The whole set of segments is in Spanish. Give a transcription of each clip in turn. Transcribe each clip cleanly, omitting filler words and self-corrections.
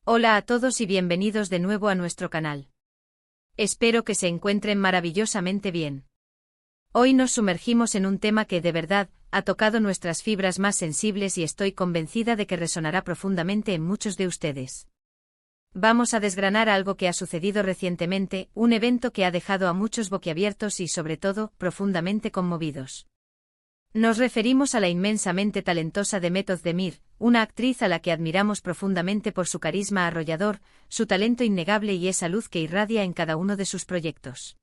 Hola a todos y bienvenidos de nuevo a nuestro canal. Espero que se encuentren maravillosamente bien. Hoy nos sumergimos en un tema que de verdad ha tocado nuestras fibras más sensibles y estoy convencida de que resonará profundamente en muchos de ustedes. Vamos a desgranar algo que ha sucedido recientemente, un evento que ha dejado a muchos boquiabiertos y sobre todo, profundamente conmovidos. Nos referimos a la inmensamente talentosa Demet Özdemir, una actriz a la que admiramos profundamente por su carisma arrollador, su talento innegable y esa luz que irradia en cada uno de sus proyectos.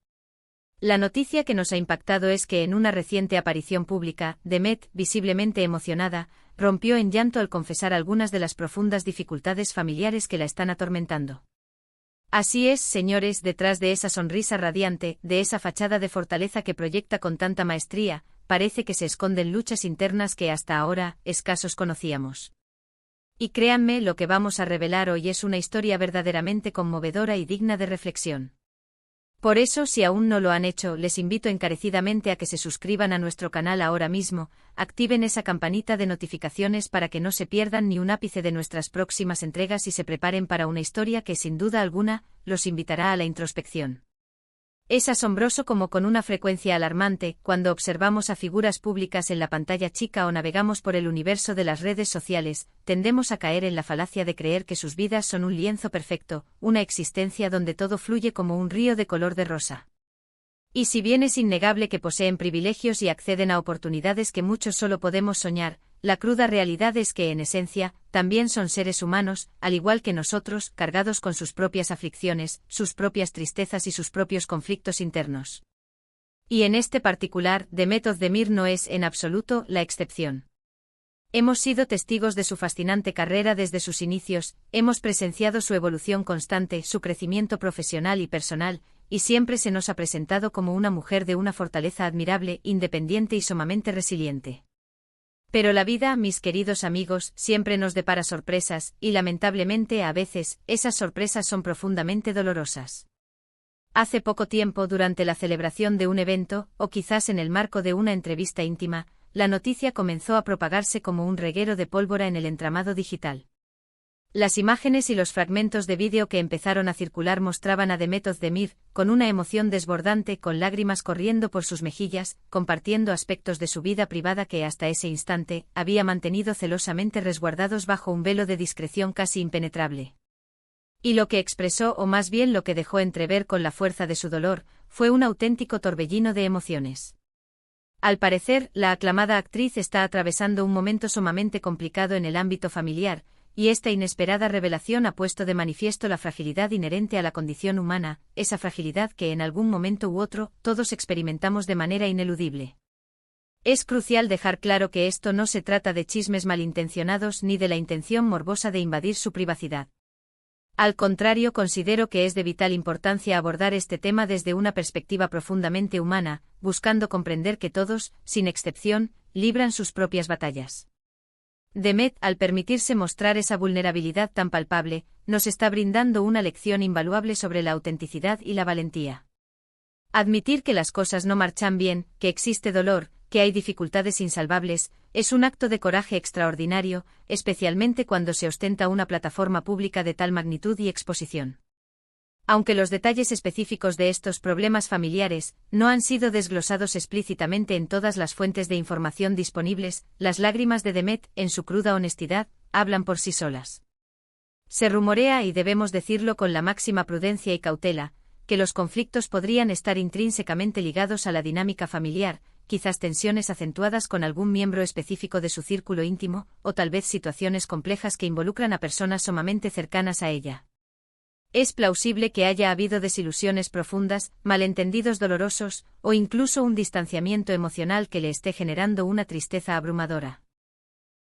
La noticia que nos ha impactado es que en una reciente aparición pública, Demet, visiblemente emocionada, rompió en llanto al confesar algunas de las profundas dificultades familiares que la están atormentando. Así es, señores, detrás de esa sonrisa radiante, de esa fachada de fortaleza que proyecta con tanta maestría, parece que se esconden luchas internas que hasta ahora, escasos conocíamos. Y créanme, lo que vamos a revelar hoy es una historia verdaderamente conmovedora y digna de reflexión. Por eso, si aún no lo han hecho, les invito encarecidamente a que se suscriban a nuestro canal ahora mismo, activen esa campanita de notificaciones para que no se pierdan ni un ápice de nuestras próximas entregas y se preparen para una historia que sin duda alguna, los invitará a la introspección. Es asombroso como con una frecuencia alarmante, cuando observamos a figuras públicas en la pantalla chica o navegamos por el universo de las redes sociales, tendemos a caer en la falacia de creer que sus vidas son un lienzo perfecto, una existencia donde todo fluye como un río de color de rosa. Y si bien es innegable que poseen privilegios y acceden a oportunidades que muchos solo podemos soñar, la cruda realidad es que en esencia, también son seres humanos, al igual que nosotros, cargados con sus propias aflicciones, sus propias tristezas y sus propios conflictos internos. Y en este particular, Demet Özdemir no es, en absoluto, la excepción. Hemos sido testigos de su fascinante carrera desde sus inicios, hemos presenciado su evolución constante, su crecimiento profesional y personal, y siempre se nos ha presentado como una mujer de una fortaleza admirable, independiente y sumamente resiliente. Pero la vida, mis queridos amigos, siempre nos depara sorpresas, y lamentablemente a veces, esas sorpresas son profundamente dolorosas. Hace poco tiempo, durante la celebración de un evento, o quizás en el marco de una entrevista íntima, la noticia comenzó a propagarse como un reguero de pólvora en el entramado digital. Las imágenes y los fragmentos de vídeo que empezaron a circular mostraban a Demet Özdemir, con una emoción desbordante, con lágrimas corriendo por sus mejillas, compartiendo aspectos de su vida privada que hasta ese instante, había mantenido celosamente resguardados bajo un velo de discreción casi impenetrable. Y lo que expresó, o más bien lo que dejó entrever con la fuerza de su dolor, fue un auténtico torbellino de emociones. Al parecer, la aclamada actriz está atravesando un momento sumamente complicado en el ámbito familiar, y esta inesperada revelación ha puesto de manifiesto la fragilidad inherente a la condición humana, esa fragilidad que en algún momento u otro, todos experimentamos de manera ineludible. Es crucial dejar claro que esto no se trata de chismes malintencionados ni de la intención morbosa de invadir su privacidad. Al contrario, considero que es de vital importancia abordar este tema desde una perspectiva profundamente humana, buscando comprender que todos, sin excepción, libran sus propias batallas. Demet, al permitirse mostrar esa vulnerabilidad tan palpable, nos está brindando una lección invaluable sobre la autenticidad y la valentía. Admitir que las cosas no marchan bien, que existe dolor, que hay dificultades insalvables, es un acto de coraje extraordinario, especialmente cuando se ostenta una plataforma pública de tal magnitud y exposición. Aunque los detalles específicos de estos problemas familiares no han sido desglosados explícitamente en todas las fuentes de información disponibles, las lágrimas de Demet, en su cruda honestidad, hablan por sí solas. Se rumorea, y debemos decirlo con la máxima prudencia y cautela, que los conflictos podrían estar intrínsecamente ligados a la dinámica familiar, quizás tensiones acentuadas con algún miembro específico de su círculo íntimo, o tal vez situaciones complejas que involucran a personas sumamente cercanas a ella. Es plausible que haya habido desilusiones profundas, malentendidos dolorosos, o incluso un distanciamiento emocional que le esté generando una tristeza abrumadora.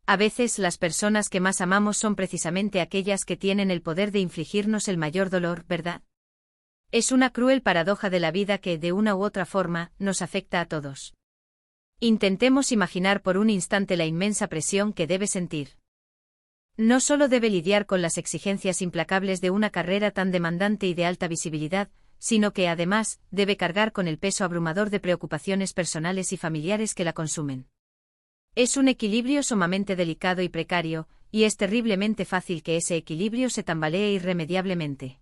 A veces las personas que más amamos son precisamente aquellas que tienen el poder de infligirnos el mayor dolor, ¿verdad? Es una cruel paradoja de la vida que, de una u otra forma, nos afecta a todos. Intentemos imaginar por un instante la inmensa presión que debe sentir. No solo debe lidiar con las exigencias implacables de una carrera tan demandante y de alta visibilidad, sino que además, debe cargar con el peso abrumador de preocupaciones personales y familiares que la consumen. Es un equilibrio sumamente delicado y precario, y es terriblemente fácil que ese equilibrio se tambalee irremediablemente.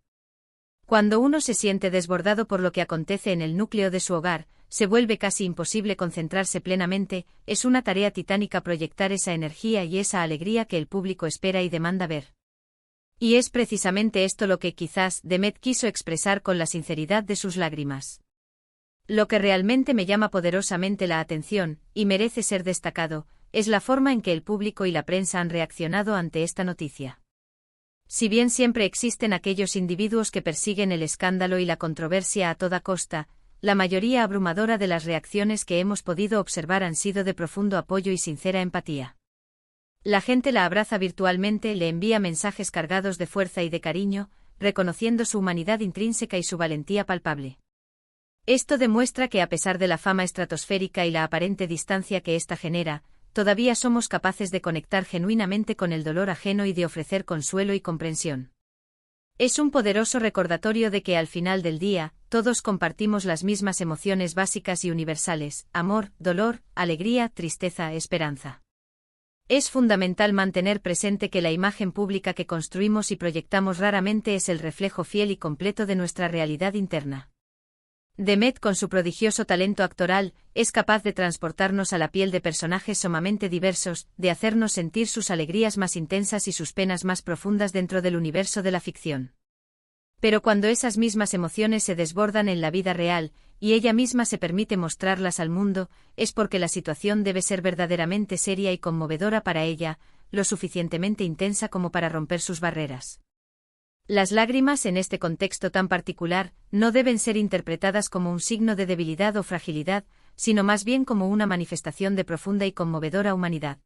Cuando uno se siente desbordado por lo que acontece en el núcleo de su hogar, se vuelve casi imposible concentrarse plenamente, es una tarea titánica proyectar esa energía y esa alegría que el público espera y demanda ver. Y es precisamente esto lo que quizás Demet quiso expresar con la sinceridad de sus lágrimas. Lo que realmente me llama poderosamente la atención, y merece ser destacado, es la forma en que el público y la prensa han reaccionado ante esta noticia. Si bien siempre existen aquellos individuos que persiguen el escándalo y la controversia a toda costa, la mayoría abrumadora de las reacciones que hemos podido observar han sido de profundo apoyo y sincera empatía. La gente la abraza virtualmente, le envía mensajes cargados de fuerza y de cariño, reconociendo su humanidad intrínseca y su valentía palpable. Esto demuestra que a pesar de la fama estratosférica y la aparente distancia que ésta genera, todavía somos capaces de conectar genuinamente con el dolor ajeno y de ofrecer consuelo y comprensión. Es un poderoso recordatorio de que al final del día, todos compartimos las mismas emociones básicas y universales: amor, dolor, alegría, tristeza, esperanza. Es fundamental mantener presente que la imagen pública que construimos y proyectamos raramente es el reflejo fiel y completo de nuestra realidad interna. Demet, con su prodigioso talento actoral, es capaz de transportarnos a la piel de personajes sumamente diversos, de hacernos sentir sus alegrías más intensas y sus penas más profundas dentro del universo de la ficción. Pero cuando esas mismas emociones se desbordan en la vida real, y ella misma se permite mostrarlas al mundo, es porque la situación debe ser verdaderamente seria y conmovedora para ella, lo suficientemente intensa como para romper sus barreras. Las lágrimas en este contexto tan particular no deben ser interpretadas como un signo de debilidad o fragilidad, sino más bien como una manifestación de profunda y conmovedora humanidad.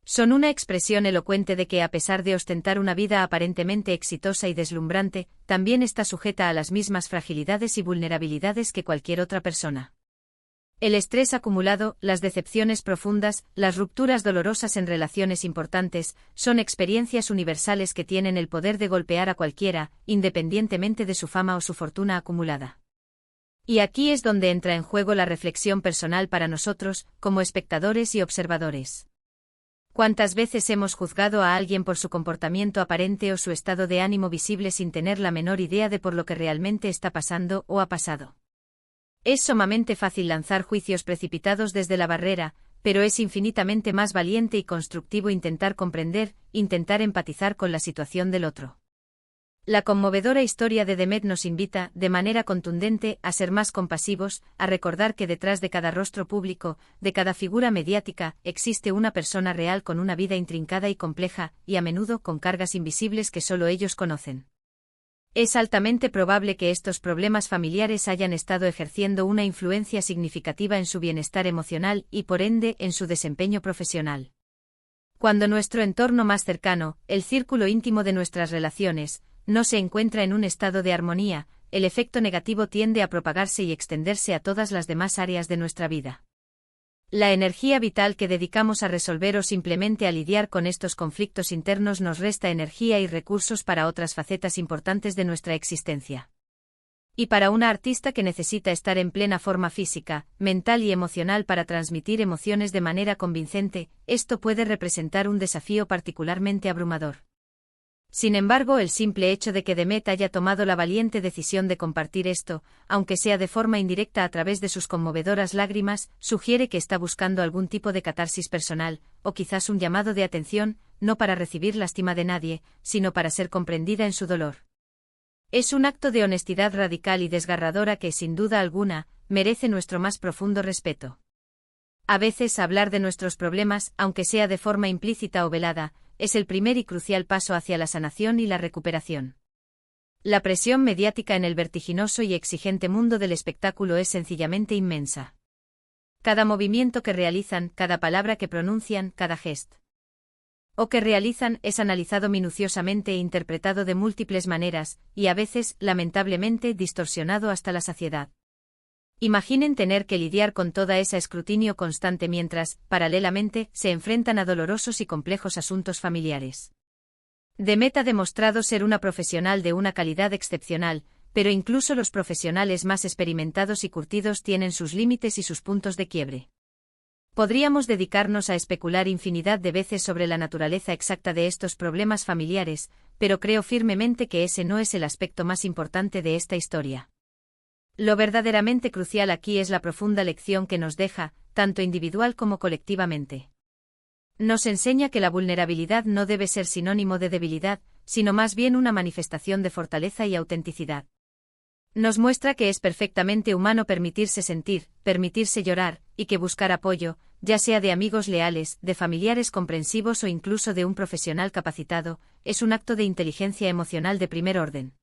Son una expresión elocuente de que, a pesar de ostentar una vida aparentemente exitosa y deslumbrante, también está sujeta a las mismas fragilidades y vulnerabilidades que cualquier otra persona. El estrés acumulado, las decepciones profundas, las rupturas dolorosas en relaciones importantes, son experiencias universales que tienen el poder de golpear a cualquiera, independientemente de su fama o su fortuna acumulada. Y aquí es donde entra en juego la reflexión personal para nosotros, como espectadores y observadores. ¿Cuántas veces hemos juzgado a alguien por su comportamiento aparente o su estado de ánimo visible sin tener la menor idea de por lo que realmente está pasando o ha pasado? Es sumamente fácil lanzar juicios precipitados desde la barrera, pero es infinitamente más valiente y constructivo intentar comprender, intentar empatizar con la situación del otro. La conmovedora historia de Demet nos invita, de manera contundente, a ser más compasivos, a recordar que detrás de cada rostro público, de cada figura mediática, existe una persona real con una vida intrincada y compleja, y a menudo con cargas invisibles que solo ellos conocen. Es altamente probable que estos problemas familiares hayan estado ejerciendo una influencia significativa en su bienestar emocional y, por ende, en su desempeño profesional. Cuando nuestro entorno más cercano, el círculo íntimo de nuestras relaciones, no se encuentra en un estado de armonía, el efecto negativo tiende a propagarse y extenderse a todas las demás áreas de nuestra vida. La energía vital que dedicamos a resolver o simplemente a lidiar con estos conflictos internos nos resta energía y recursos para otras facetas importantes de nuestra existencia. Y para una artista que necesita estar en plena forma física, mental y emocional para transmitir emociones de manera convincente, esto puede representar un desafío particularmente abrumador. Sin embargo, el simple hecho de que Demet haya tomado la valiente decisión de compartir esto, aunque sea de forma indirecta a través de sus conmovedoras lágrimas, sugiere que está buscando algún tipo de catarsis personal, o quizás un llamado de atención, no para recibir lástima de nadie, sino para ser comprendida en su dolor. Es un acto de honestidad radical y desgarradora que, sin duda alguna, merece nuestro más profundo respeto. A veces hablar de nuestros problemas, aunque sea de forma implícita o velada, es el primer y crucial paso hacia la sanación y la recuperación. La presión mediática en el vertiginoso y exigente mundo del espectáculo es sencillamente inmensa. Cada movimiento que realizan, cada palabra que pronuncian, cada gesto o que realizan es analizado minuciosamente e interpretado de múltiples maneras, y a veces, lamentablemente, distorsionado hasta la saciedad. Imaginen tener que lidiar con toda ese escrutinio constante mientras, paralelamente, se enfrentan a dolorosos y complejos asuntos familiares. Demet ha demostrado ser una profesional de una calidad excepcional, pero incluso los profesionales más experimentados y curtidos tienen sus límites y sus puntos de quiebre. Podríamos dedicarnos a especular infinidad de veces sobre la naturaleza exacta de estos problemas familiares, pero creo firmemente que ese no es el aspecto más importante de esta historia. Lo verdaderamente crucial aquí es la profunda lección que nos deja, tanto individual como colectivamente. Nos enseña que la vulnerabilidad no debe ser sinónimo de debilidad, sino más bien una manifestación de fortaleza y autenticidad. Nos muestra que es perfectamente humano permitirse sentir, permitirse llorar, y que buscar apoyo, ya sea de amigos leales, de familiares comprensivos o incluso de un profesional capacitado, es un acto de inteligencia emocional de primer orden.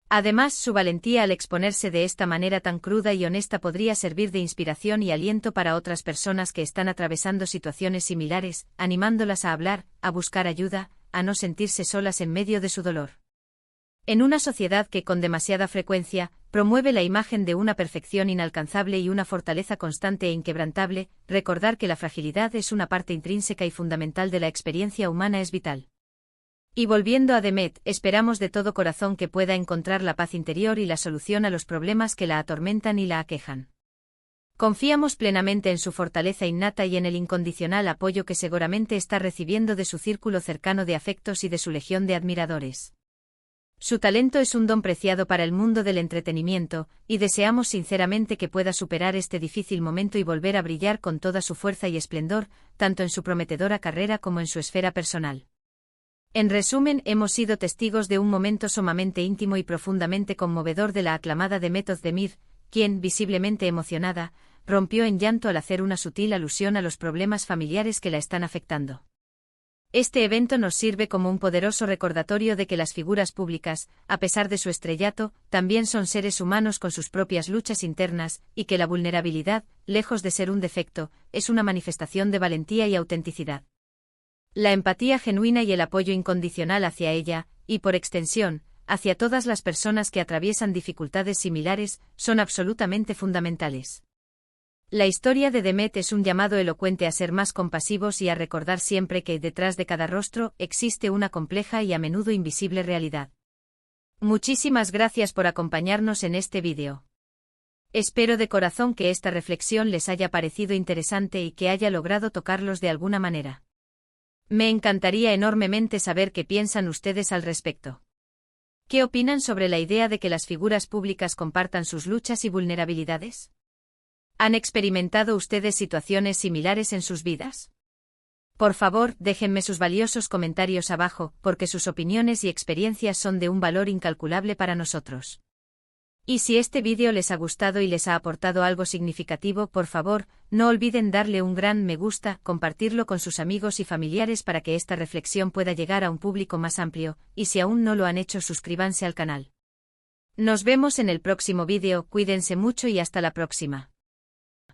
Además, su valentía al exponerse de esta manera tan cruda y honesta podría servir de inspiración y aliento para otras personas que están atravesando situaciones similares, animándolas a hablar, a buscar ayuda, a no sentirse solas en medio de su dolor. En una sociedad que con demasiada frecuencia promueve la imagen de una perfección inalcanzable y una fortaleza constante e inquebrantable, recordar que la fragilidad es una parte intrínseca y fundamental de la experiencia humana es vital. Y volviendo a Demet, esperamos de todo corazón que pueda encontrar la paz interior y la solución a los problemas que la atormentan y la aquejan. Confiamos plenamente en su fortaleza innata y en el incondicional apoyo que seguramente está recibiendo de su círculo cercano de afectos y de su legión de admiradores. Su talento es un don preciado para el mundo del entretenimiento, y deseamos sinceramente que pueda superar este difícil momento y volver a brillar con toda su fuerza y esplendor, tanto en su prometedora carrera como en su esfera personal. En resumen, hemos sido testigos de un momento sumamente íntimo y profundamente conmovedor de la aclamada Demet Özdemir, quien, visiblemente emocionada, rompió en llanto al hacer una sutil alusión a los problemas familiares que la están afectando. Este evento nos sirve como un poderoso recordatorio de que las figuras públicas, a pesar de su estrellato, también son seres humanos con sus propias luchas internas, y que la vulnerabilidad, lejos de ser un defecto, es una manifestación de valentía y autenticidad. La empatía genuina y el apoyo incondicional hacia ella, y por extensión, hacia todas las personas que atraviesan dificultades similares, son absolutamente fundamentales. La historia de Demet es un llamado elocuente a ser más compasivos y a recordar siempre que detrás de cada rostro existe una compleja y a menudo invisible realidad. Muchísimas gracias por acompañarnos en este vídeo. Espero de corazón que esta reflexión les haya parecido interesante y que haya logrado tocarlos de alguna manera. Me encantaría enormemente saber qué piensan ustedes al respecto. ¿Qué opinan sobre la idea de que las figuras públicas compartan sus luchas y vulnerabilidades? ¿Han experimentado ustedes situaciones similares en sus vidas? Por favor, déjenme sus valiosos comentarios abajo, porque sus opiniones y experiencias son de un valor incalculable para nosotros. Y si este vídeo les ha gustado y les ha aportado algo significativo, por favor, no olviden darle un gran me gusta, compartirlo con sus amigos y familiares para que esta reflexión pueda llegar a un público más amplio, y si aún no lo han hecho, suscríbanse al canal. Nos vemos en el próximo vídeo, cuídense mucho y hasta la próxima.